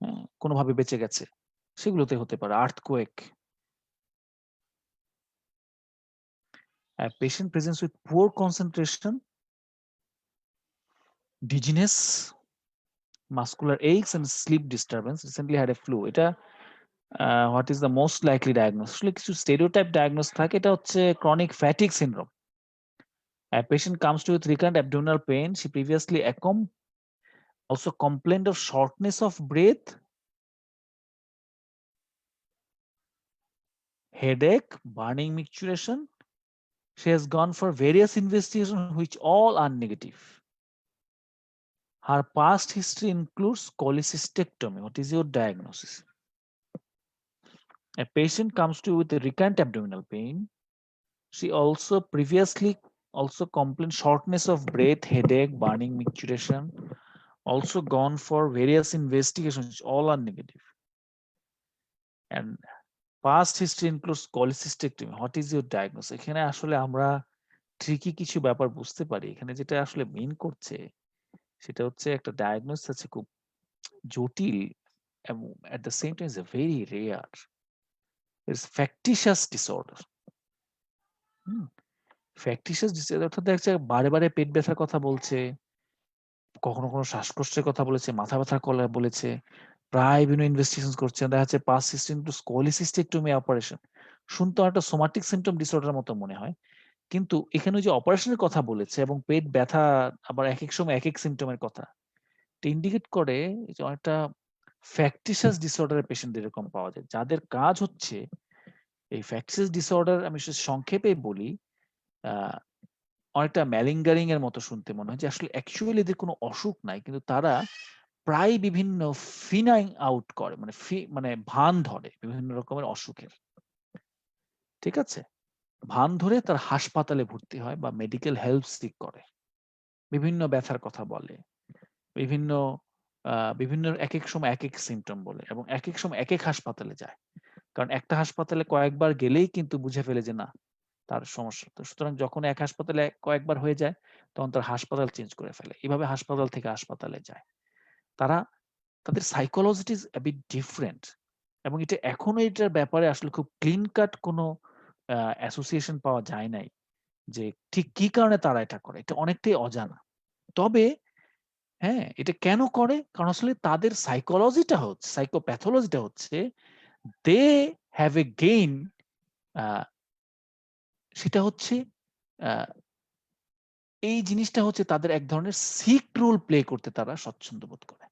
হ্যাঁ? কোনোভাবে বেঁচে গেছে। সেগুলোতে হতে পারে। Earthquake. A patient presents with poor concentration, dizziness, muscular aches and sleep disturbance, recently had a flu. এটা what is the most likely diagnosis? আসলে কিছু stereotype diagnosis থাকে। এটা হচ্ছে chronic fatigue syndrome. A patient comes to with recurrent abdominal pain. She previously also complained of shortness of breath headache, burning micturition. She has gone for various investigations which all are negative. Her past history includes cholecystectomy. What is your diagnosis? A patient comes to you with a recurrent abdominal pain. She also previously complained shortness of breath, headache, burning micturition. Also gone for various investigations, all are negative. And past history includes cholecystectomy. What is your diagnosis? এখানে আসলে আমরা ট্রিকি কিছু ব্যাপার বুঝতে পারি। এখানে যেটা আসলে মিন করছে সেটা হচ্ছে একটা ডায়াগনোসিস আছে খুব জটিল এবং at the same time is a very rare. It's factitious disorder. Factitious disorder অর্থাৎ দেখা বারে বারে পেট ব্যথার কথা বলছে, কখনো কোনো শ্বাসকষ্টের কথা বলেছে, মাথা ব্যথার কথা বলেছে, প্রায় বিভিন্ন ইনভেস্টিগেশন করছে। দেখা যাচ্ছে past history includes cholecystectomy operation. শুনতে একটা সোমাটিক সিম্পটম ডিসঅর্ডার মতো মনে হয়। কিন্তু এখানে যে অপারেশনের কথা বলেছে এবং পেট ব্যথা আবার একেক সময় একেক সিম্পটমের কথা। এটা ইন্ডিকেট করে যে অনেকটা ফ্যাকটিশাস ডিসঅর্ডারের পেশেন্ট এরকম পাওয়া যায়। যাদের কাজ হচ্ছে এই ফ্যাকটিশাস ডিসঅর্ডার আমি সংক্ষেপে বলি, আ অনেকটা ম্যালিঙ্গারিং এর মতো শুনতে মনে হয় যে আসলে অ্যাকচুয়ালি এদের কোনো অসুখ নাই। কিন্তু তারা প্রায় বিভিন্ন ফিনাইং আউট করে মানে ভান ধরে বিভিন্ন রকমের অসুখের। ঠিক আছে? ভান ধরে তার হাসপাতালে ভর্তি হয় বা মেডিকেল হেল্প সিক করে। বিভিন্ন ব্যথার কথা বলে। বিভিন্ন বিভিন্ন একেক সময় একেক সিম্পটম বলে এবং একেক সময় একেক হাসপাতালে যায়। কারণ একটা হাসপাতালে কয়েকবার গেলেই কিন্তু বুঝে ফেলে যে না, তার সমস্যা। তো সুতরাং যখন এক হাসপাতালে কয়েকবার হয়ে যায়, তখন তার হাসপাতাল চেঞ্জ করে ফেলে। এভাবে হাসপাতাল থেকে হাসপাতালে যায়। তারা তাদের সাইকোলজিটি ইস a bit ডিফারেন্ট এবং এটার ব্যাপারে আসলে খুব ক্লিন কাট কোনো অ্যাসোসিয়েশন পাওয়া যায় নাই যে ঠিক কি কারণে তারা এটা করে। এটা অনেকটাই অজানা। তবে হ্যাঁ, এটা কেন করে? কারণ আসলে তাদের সাইকোপ্যাথোলজিটা হচ্ছে দে হ্যাভ এ গেইন আ সেটা হচ্ছে আ এই জিনিসটা হচ্ছে তাদের এক ধরনের সিক রোল প্লে করতে তারা স্বচ্ছন্দ বোধ করে।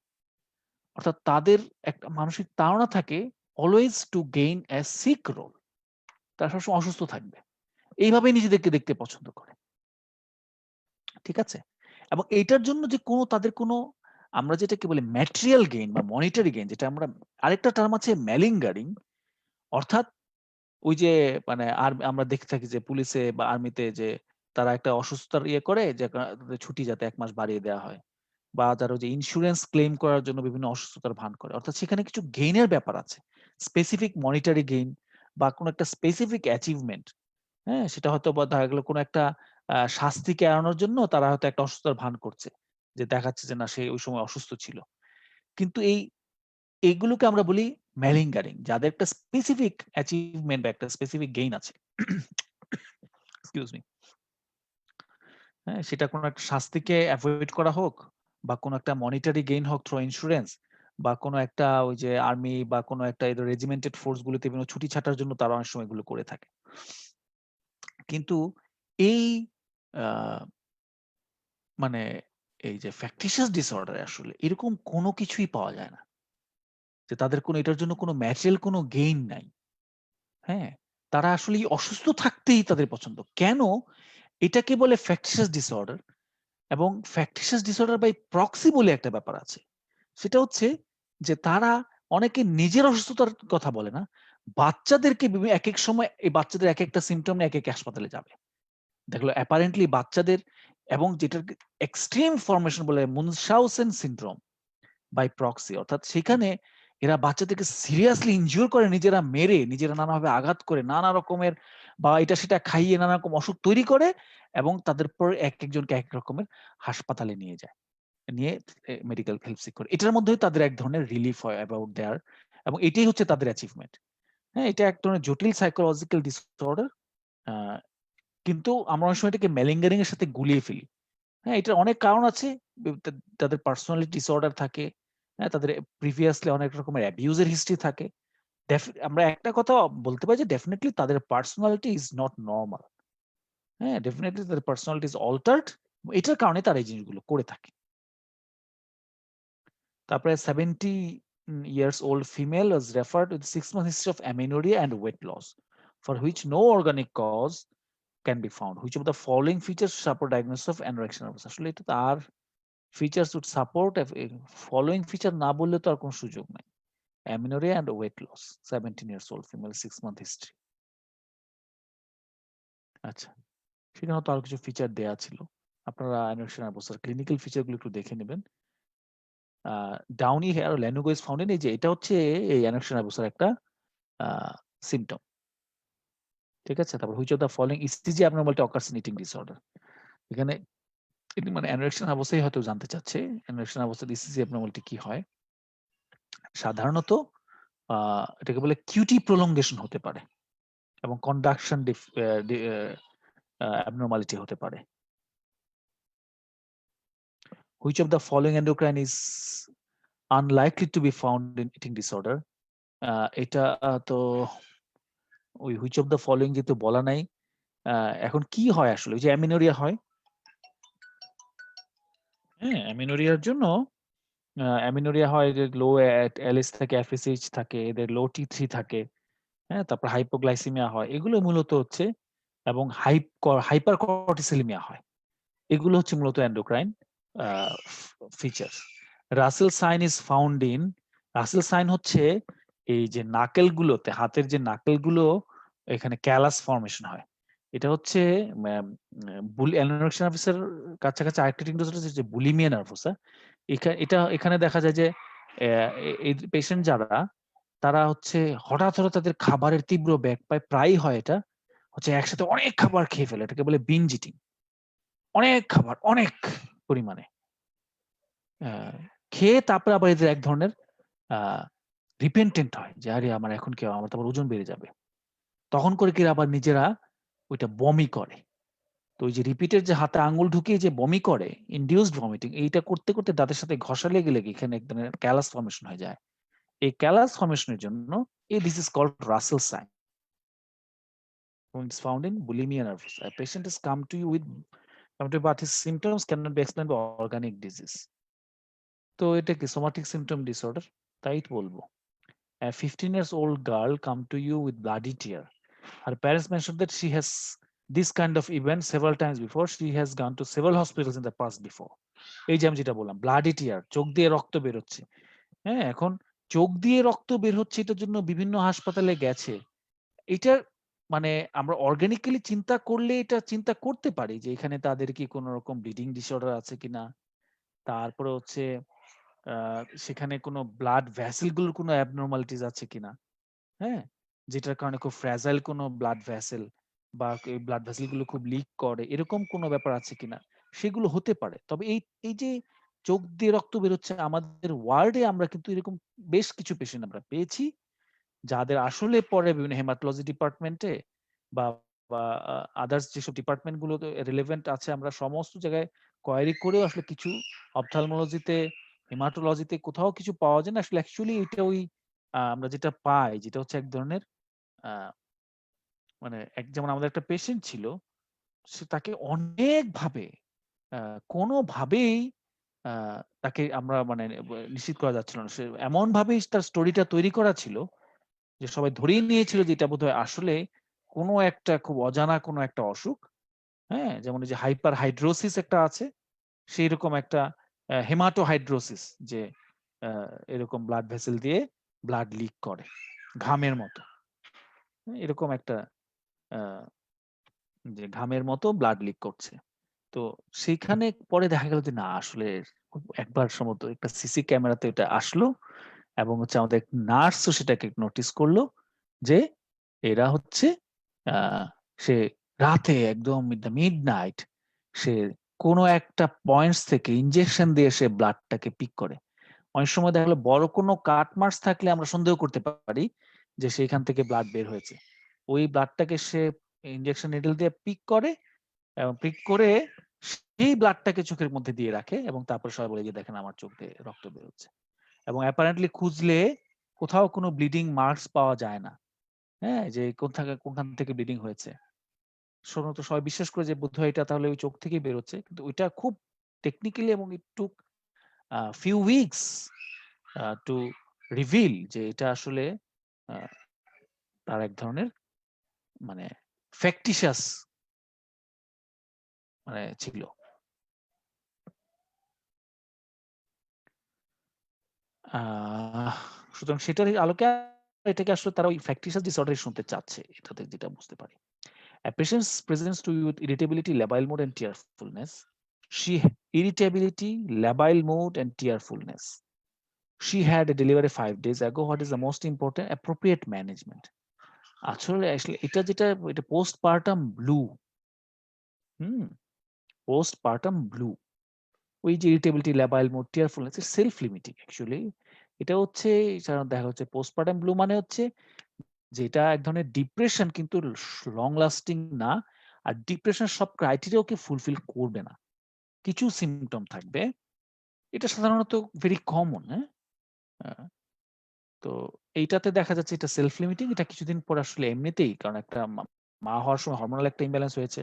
অর্থাৎ তাদের একটা মানসিক তাড়না থাকে always to gain a sick role. তারা সবসময় অসুস্থ থাকবে। এইভাবেই নিজেদেরকে দেখতে পছন্দ করে। ঠিক আছে? এবং এইটার জন্য যে তাদের কোনো আমরা যেটাকে বলি ম্যাটেরিয়াল গেইন বা মনিটারি গেইন যেটা আমরা আরেকটা টার্ম আছে ম্যালিঙ্গারিং অর্থাৎ ওই যে মানে আমরা দেখে থাকি যে পুলিশে বা আর্মিতে যে তারা একটা অসুস্থতার করে যে তাদের ছুটি যাতে ১ মাস বাড়িয়ে দেওয়া হয়। বা যারা ওই যে ইন্সুরেন্স ক্লেইম করার জন্য বিভিন্ন অসুস্থতার ভান করে। অর্থাৎ সেখানে কিছু গেইন এর ব্যাপার আছে। স্পেসিফিক মনিটারি গেইন বা কোনো একটা স্পেসিফিক অ্যাচিভমেন্ট, হ্যাঁ? সেটা হয়তোবা দেখা গেল কোনো একটা শাস্তিকে এড়ানোর জন্য তারা হয়তো একটা অসুস্থতার ভান করছে। যে দেখাচ্ছে যে না সে ওই সময় অসুস্থ ছিল। কিন্তু এগুলোকে আমরা বলি ম্যালিঙ্গারিং যাদের একটা স্পেসিফিক অ্যাচিভমেন্ট বা একটা স্পেসিফিক গেইন আছে। Excuse me. হ্যাঁ? সেটা কোনো একটা শাস্তিকে এভয়েড করা হোক বা কোনো একটা মনিটারি গেইন হোক থ্রু ইন্সুরেন্স বা কোনো একটা ওই যে আর্মি বা কোনো একটা রেজিমেন্টেড ফোর্স গুলোতে বিভিন্ন ছুটি ছাটার জন্য তারা অনেক সময় এগুলো করে থাকে। কিন্তু এই আ মানে এই যে ফ্যাকটিশিয়াস ডিসঅর্ডার আসলে এরকম কোনো কিছুই পাওয়া যায় না। যে তাদের কোনো এটার জন্য কোনো ম্যাটেরিয়াল কোনো গেইন নাই। হ্যাঁ? তারা আসলেই অসুস্থ থাকতেই তাদের পছন্দ। কেন? এটাকে বলে ফ্যাকটিশিয়াস ডিসঅর্ডার এবং ফ্যাকটিশিয়াস ডিসঅর্ডার বাই প্রক্সি বলে একটা ব্যাপার আছে। সেটা হচ্ছে যে তারা অনেকে নিজের অসুস্থতার কথা বলে না। বাচ্চাদেরকে একেক সময় এই বাচ্চাদের একেকটা সিম্পটম নিয়ে একেক হাসপাতালে যাবে। দেখলো অ্যাপারেন্টলি বাচ্চাদের এবং যেটাকে এক্সট্রিম ফরমেশন বলে মুনশাউসেন সিনড্রোম বাই প্রক্সি অর্থাৎ সেখানে এরা বাচ্চাদেরকে সিরিয়াসলি ইনজিওর করে নিজেরা মেরে, নিজেরা নানাভাবে আঘাত করে, নানা রকমের বা এটা সেটা খাইয়ে নানা রকম অসুখ তৈরি করে এবং তাদের পর একেকজনকে একেক রকমের হাসপাতালে নিয়ে যায়। নিয়ে মেডিকেল হেল্প সিক করে। এটার মধ্যেই তাদের এক ধরনের রিলিফ হয় অ্যাবাউট দেয়ার এবং এটাই হচ্ছে তাদের অ্যাচিভমেন্ট। হ্যাঁ? এটা এক ধরনের জটিল সাইকোলজিক্যাল ডিসঅর্ডার। আ কিন্তু আমরা অনেক সময় এটাকে ম্যালিঙ্গারিং এর সাথে গুলিয়ে ফেলি। হ্যাঁ? এটার অনেক কারণ আছে। তাদের পার্সোনালিটি ডিসঅর্ডার থাকে। হ্যাঁ? তাদের প্রিভিয়াসলি অনেক রকমের অ্যাবিউজ এর হিস্ট্রি থাকে। আমরা একটা কথা বলতে পারি যে ডেফিনিটলি তাদের পার্সোনালিটি ইস নট নরমাল। হ্যাঁ? ডেফিনিটলি তাদের পার্সোনালিটি ইস অল্টারড। এটার কারণে তারা এই জিনিসগুলো করে থাকে। তারপরে 70 years old female was referred with 6 months history of amenorrhea and weight loss. for which no organic cause can be found. Which of the following features support diagnosis of anorexia nervosa? আসলে এটা তো আর features would support following feature না বললে তো আর কোনো সুযোগ নাই। Amenorrhea and weight loss, 17 years old, female, 6-month history. আচ্ছা, সেখানে হয়তো আরো কিছু ফিচার দেয়া ছিল। আপনারা anorexia nervosa ক্লিনিক্যাল ফিচার গুলো একটু দেখে নেবেন। Downy hair or lanugo is found in, এই যে এটা হচ্ছে এই anorexia nervosa একটা symptom। ঠিক আছে? তারপর which of the following ECG abnormality occurs in eating disorder? এখানে এটি মানে anorexia nervosa হয়তো জানতে চাচ্ছে anorexia nervosa ECG abnormality কি হয়? সাধারণত এটাকে বলে QT prolongation হতে পারে এবং conduction abnormality হতে পারে। Which of the following endocrine is unlikely to be found in eating disorder? এটা তো ওই which of the following যেহেতু বলা নাই, এখন কি হয় আসলে? ওই যে অ্যামিনোরিয়া হয়। হ্যাঁ, অ্যামিনোরিয়ার জন্য অ্যামিনোরিয়া হয় যে লো LH থাকে, FSH থাকে, এদের লো T3 থাকে। হ্যাঁ, তারপর হাইপোগ্লাইসেমিয়া হয়। এগুলো মূলত হচ্ছে এবং হাইপার কর্টিসোলেমিয়া হয়। এগুলো হচ্ছে মূলত endocrine feature. Russell sign is found in, Russell sign হচ্ছে এই যে নাকেলগুলোতে, হাতের যে নাকেলগুলো এখানে ক্যালাস ফর্মেশন হয়। এটা হচ্ছে অ্যানোরেক্সিয়া নার্ভাসের কাছাকাছি আরেকটা টিং ডিসঅর্ডার হচ্ছে বুলিমিয়া নার্ভাসা। এখানে দেখা যায় যে এই পেশেন্ট যারা তারা হচ্ছে হঠাৎ তাদের খাবারের তীব্র ব্যাক পায়, প্রায়ই হয় এটা হচ্ছে একসাথে অনেক খাবার খেয়ে ফেলে, এটাকে বলে বিঞ্জ ইটিং। অনেক খাবার অনেক পরিমাণে খেয়ে তারপরে আবার এদের এক ধরনের রিপেন্টেন্ট হয় যে আরে আমার এখন কি আমার তারপর ওজন বেড়ে যাবে, তখন করে কি আবার নিজেরা ওইটা বমি করে। তো ওই যে রিপিটের যে হাতে আঙ্গুল ঢুকিয়ে যে বমি করে, ইনডিউসড ভমিটিং, এইটা করতে করতে দাঁতের সাথে ঘষা লেগে লেগে এখানে এক ধরনের ক্যালাস ফর্মেশন হয়ে যায়। এই ক্যালাস ফর্মেশনের জন্য this is called Russell sign. It's found in bulimia nervosa. A patient has come to you but his symptoms cannot be explained by organic disease. তো এটা কি সোমাটিক সিম্পটম ডিসঅর্ডার? তাই তো বলবো। A 15 years old girl come to you with bloody tear. Her parents mentioned that she has this kind of event several times before. She has gone to several hospitals in the past before. এই যে আমি যেটা বললাম ব্লাডি টিয়ার, চোখ দিয়ে রক্ত বের হচ্ছে। হ্যাঁ, এখন চোখ দিয়ে রক্ত বের হচ্ছে এটার জন্য বিভিন্ন হাসপাতালে গেছে। এটার মানে আমরা অর্গানিক্যালি চিন্তা করলে এটা চিন্তা করতে পারি যে এখানে তাদের কি কোনো রকম ব্লিডিং ডিসঅর্ডার আছে কিনা। তারপরে হচ্ছে সেখানে কোনো ব্লাড ভেসেল গুলোর কোনো অ্যাবনরমালিটিস আছে কিনা। হ্যাঁ, যেটার কারণে খুব ফ্র্যাজাইল কোনো ব্লাড ভেসেল বা এই ব্লাড ভেসেল গুলো খুব লিক করে, এরকম কোনো ব্যাপার আছে কিনা, সেগুলো হতে পারে। তবে এই যে চোখ দিয়ে রক্ত বেরোচ্ছে, আমাদের ওয়ার্ডে আমরা কিন্তু এরকম বেশ কিছু পেশেন্ট আমরা পেয়েছি যাদের আসলে পরে বিভিন্ন হেমাটোলজি ডিপার্টমেন্টে বা আদার্স যেসব ডিপার্টমেন্ট গুলো রিলেভেন্ট আছে, আমরা সমস্ত জায়গায় কোয়ারি করেও আসলে কিছু অপথ্যালমোলজিতে, হেমাটোলজিতে কোথাও কিছু পাওয়া যায় না। আসলে অ্যাকচুয়ালি এটা ওই আমরা যেটা পাই যেটা হচ্ছে এক ধরনের মানে যেমন আমাদের একটা পেশেন্ট ছিল, সে তাকে অনেকভাবে কোনোভাবেই তাকে আমরা মানে নিশ্চিত করা যাচ্ছিল না। সে এমন ভাবেই তার স্টোরিটা তৈরি করা ছিল যে সবাই ধরেই নিয়েছিল যে এটা বোধহয় আসলে কোনো একটা খুব অজানা কোনো একটা অসুখ। হ্যাঁ, যেমন এই যে হাইপার হাইড্রোসিস একটা আছে, সেইরকম একটা হেমাটোহাইড্রোসিস, যে এরকম ব্লাড ভেসেল দিয়ে ব্লাড লিক করে ঘামের মতো। এরকম একটা যে ঘামের মতো ব্লাড লিক করছে। তো সেইখানে পরে দেখা গেল যে না আসলে একবার সম্ভবত একটা সিসি ক্যামেরাতে এটা আসলো এবং হচ্ছে আমাদের নার্সও সেটাকে নোটিস করলো যে এরা হচ্ছে সে রাতে একদম মিডনাইট সে কোনো একটা পয়েন্টস থেকে ইনজেকশন দিয়ে সে ব্লাডটাকে পিক করে। অনেক সময় দেখা গেলো বড় কোনো কাট মার্কস থাকলে আমরা সন্দেহ করতে পারি যে সেইখান থেকে ব্লাড বের হয়েছে। ওই ব্লাডটাকে সে ইনজেকশন নিডল দিয়ে পিক করে এবং পিক করে সেই ব্লাডটাকে চোখের মধ্যে দিয়ে রাখে এবং তারপরে সবাই বলে যে দেখেন আমার চোখ দিয়ে রক্ত বের হচ্ছে। এবং অ্যাপারেন্টলি খুঁজলে কোথাও কোনো ব্লিডিং মার্কস পাওয়া যায় না। হ্যাঁ, যে কোনখান থেকে ব্লিডিং হয়েছে। সাধারণত সবাই বিশ্বাস করে যে বোধহয় এটা তাহলে ওই চোখ থেকেই বের হচ্ছে। কিন্তু ওইটা খুব টেকনিক্যালি এবং ইট টুক few weeks to reveal যে এটা আসলে তার এক ধরনের মানে ফ্যাক্টিশিয়াস মানে ছিল। সুতরাং সেটার আলোকে এটাকে আসলে তারা ওই ফ্যাক্টিশিয়াস ডিসঅর্ডার শুনতে চাচ্ছে। এটাতে যেটা বুঝতে পারি। A patient's presents to you with irritability, labile mood, and tearfulness. Irritability, labile mood, and tearfulness. She had a delivery 5 days ago. What is the most important? Appropriate management. আসলে এটা যেটা এটা postpartum blue. Postpartum blue. ওই যে irritability, labile mood, tearfulness, it's self-limiting actually. এটা হচ্ছে সাধারণত দেখা হচ্ছে postpartum blue মানে হচ্ছে যেটা এক ধরনের ডিপ্রেশন কিন্তু লং লাস্টিং না। আর ডিপ্রেশন সব ক্রাইটেরিয়া ওকে ফুলফিল করবে না। কিছু সিম্পটম থাকবে। এটা সাধারণত ভেরি কমন, হ্যাঁ? তো এইটাতে দেখা যাচ্ছে এটা সেলফ লিমিটিং। এটা কিছুদিন পর আসলে এমনিতেই কারণ একটা মা হওয়ার সময় হরমোনাল একটা ইমব্যালেন্স হয়েছে।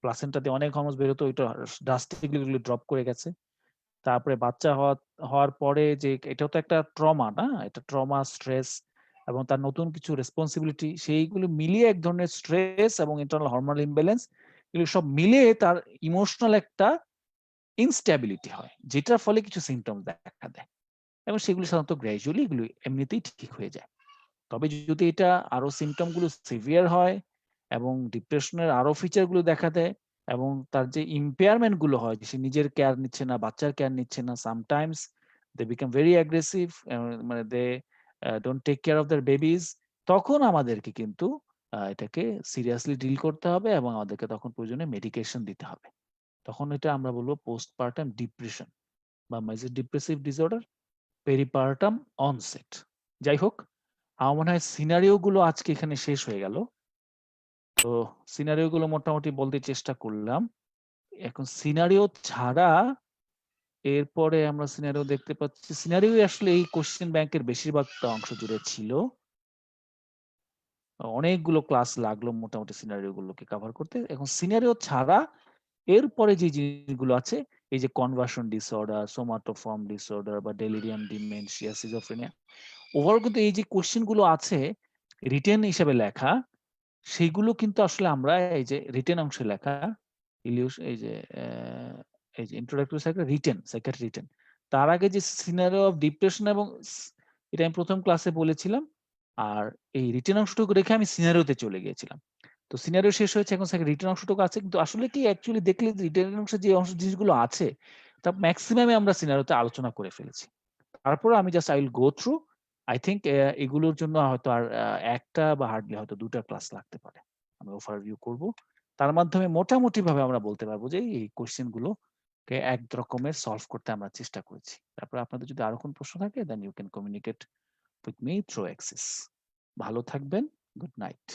প্লাসেন্টাতে অনেক হরমোনস বের হতো, ওইটা ড্রাস্টিকলি ড্রপ করে গেছে। তারপরে বাচ্চা হওয়ার পরে যে এটাও তো একটা ট্রমা, না? এটা ট্রমা, স্ট্রেস এবং তার নতুন কিছু রেসপন্সিবিলিটি সেইগুলো মিলিয়ে এক ধরনের স্ট্রেস এবং ইন্টারনাল হরমোনাল ইমব্যালেন্স এগুলো সব মিলিয়ে তার ইমোশনাল একটা ইনস্ট্যাবিলিটি হয়। যেটার ফলে কিছু সিম্পটম দেখা দেয়। এবং সেগুলো সাধারণত গ্র্যাজুয়ালি এগুলো এমনিতেই ঠিক হয়ে যায়। তবে যদি এটা আরো সিম্পটম গুলো সিভিয়ার হয় এবং ডিপ্রেশনের আরো ফিচার গুলো দেখা দেয় এবং তার যে ইম্পেয়ারমেন্ট গুলো হয় সে নিজের কেয়ার নিচ্ছে না, বাচ্চার কেয়ার নিচ্ছে না, sometimes they become very aggressive, মানে they don't take care of their babies, তখন আমাদেরকে কিন্তু এটাকে সিরিয়াসলি ডিল করতে হবে এবং আমাদেরকে তখন প্রয়োজনে মেডিকেশন দিতে হবে। তখন এটা আমরা বলবো পোস্টপার্টাম ডিপ্রেশন বা major depressive disorder, peripartum onset. যাই হোক, আমার মনে হয় সিনারিও গুলো আজকে এখানে শেষ হয়ে গেল। তো সিনারিও গুলো মোটামুটি বলতে চেষ্টা করলাম। এখন সিনারিও ছাড়া এরপরে আমরা সিনারিও দেখতে পাচ্ছি। সিনারিও আসলে এই কোশ্চেন ব্যাংকের বেশিরভাগটা অংশ জুড়ে ছিল। অনেকগুলো ক্লাস লাগলো মোটামুটি সিনারিও গুলোকে কভার করতে। এখন সিনারিও ছাড়া এরপরে যে জিনিসগুলো আছে, এই যে কনভার্সন ডিসঅর্ডার, সোমাটোফর্ম ডিসঅর্ডার বা ডেলিরিয়াম ডিমেনশিয়া, সিজোফ্রেনিয়া, ওভারঅল কিন্তু এই যে কোশ্চেন গুলো আছে রিটেন হিসেবে লেখা, সেগুলো কিন্তু আসলে আমরা এই যে রিটেন অংশে লেখা এই যে ইন্ট্রোডাক্টরি সাইকিয়াট্রি রিটেন, তার আগে যে সিনারিও অফ ডিপ্রেশন এবং এটা আমি প্রথম ক্লাসে বলেছিলাম। আর এই রিটেন অংশটুকু রেখে আমি সিনারিওতে চলে গিয়েছিলাম। তো সিনারিও শেষ হয়েছে, এখন রিটেন অংশটুকু আছে। কিন্তু আসলে কি অ্যাকচুয়ালি দেখলে রিটেন অংশে যে জিনিসগুলো আছে তা ম্যাক্সিমামে আমরা সিনারিওতে আলোচনা করে ফেলেছি। তারপরে আমি just I will go through. I think এগুলোর জন্য হয়তো আর একটা বা হার্ডলি হয়তো ২ টা ক্লাস লাগতে পারে। আমি ওভারভিউ করব। তার মাধ্যমে মোটামুটিভাবে আমরা বলতে পারবো যে এই কোয়েশ্চেন গুলোকে এক রকমের সলভ করতে আমরা চেষ্টা করেছি। তারপরে আপনাদের যদি আরো কোনো প্রশ্ন থাকে then you can communicate with me through access. ভালো থাকবেন। Good night.